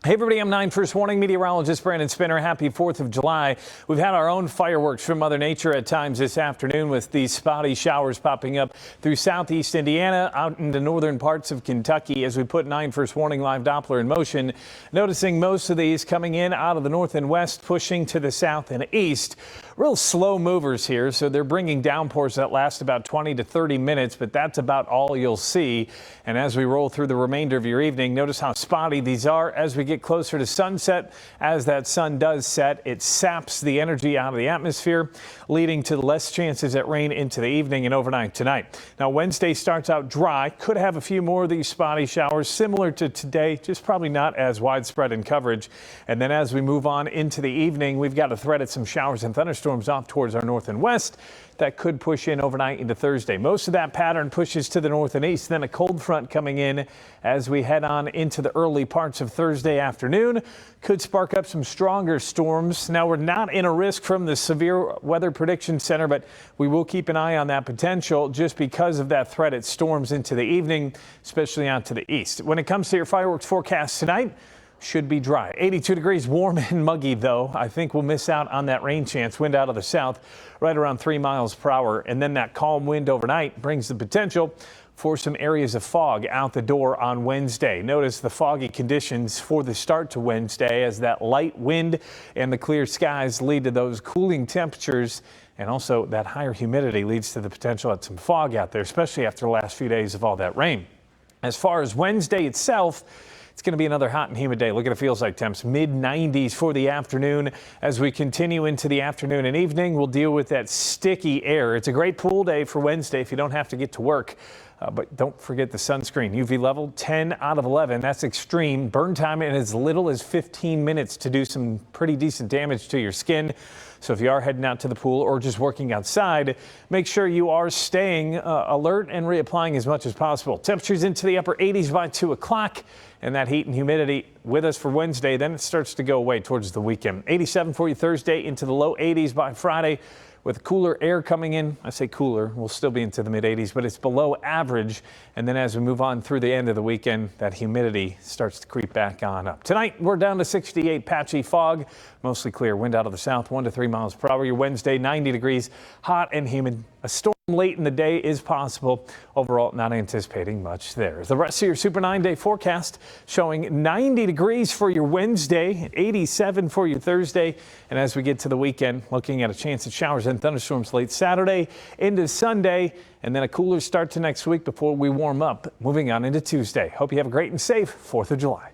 Hey everybody, I'm 9 First Warning meteorologist Brandon Spinner. Happy 4th of July. We've had our own fireworks from Mother Nature at times this afternoon with these spotty showers popping up through southeast Indiana, out into northern parts of Kentucky as we put 9 First Warning live Doppler in motion. Noticing most of these coming in out of the north and west, pushing to the south and east. Real slow movers here, so they're bringing downpours that last about 20 to 30 minutes, but that's about all you'll see. And as we roll through the remainder of your evening, notice how spotty these are as we get closer to sunset. As that sun does set, it saps the energy out of the atmosphere, leading to less chances at rain into the evening and overnight tonight. Now, Wednesday starts out dry, could have a few more of these spotty showers similar to today, just probably not as widespread in coverage. And then as we move on into the evening, we've got a threat at some showers and thunderstorms off towards our north and west that could push in overnight into Thursday. Most of that pattern pushes to the north and east. Then a cold front coming in as we head on into the early parts of Thursday afternoon could spark up some stronger storms. Now, we're not in a risk from the Severe Weather Prediction Center, but we will keep an eye on that potential just because of that threat at storms into the evening, especially out to the east. When it comes to your fireworks forecast tonight, should be dry. 82 degrees, warm and muggy, though. I think we'll miss out on that rain chance. Wind out of the south right around 3 miles per hour. And then that calm wind overnight brings the potential for some areas of fog out the door on Wednesday. Notice the foggy conditions for the start to Wednesday as that light wind and the clear skies lead to those cooling temperatures. And also that higher humidity leads to the potential at some fog out there, especially after the last few days of all that rain. As far as Wednesday itself, it's going to be another hot and humid day. Look at the feels like temps, mid-90s for the afternoon. As we continue into the afternoon and evening, we'll deal with that sticky air. It's a great pool day for Wednesday if you don't have to get to work. But don't forget the sunscreen. UV level 10 out of 11. That's extreme. Burn time in as little as 15 minutes to do some pretty decent damage to your skin. So if you are heading out to the pool or just working outside, make sure you are staying alert and reapplying as much as possible. Temperatures into the upper 80s by 2 o'clock. And that heat and humidity with us for Wednesday. Then it starts to go away towards the weekend. 87 for you Thursday, into the low 80s by Friday. With cooler air coming in, I say cooler, we'll still be into the mid 80s, but it's below average. And then as we move on through the end of the weekend, that humidity starts to creep back on up. Tonight, we're down to 68, patchy fog, mostly clear, wind out of the south, 1 to 3 miles per hour. Your Wednesday, 90 degrees, hot and humid. A storm late in the day is possible. Overall, not anticipating much there. The rest of your Super 9-day forecast showing 90 degrees for your Wednesday, 87 for your Thursday. And as we get to the weekend, looking at a chance of showers and thunderstorms late Saturday into Sunday, and then a cooler start to next week before we warm up, moving on into Tuesday. Hope you have a great and safe 4th of July.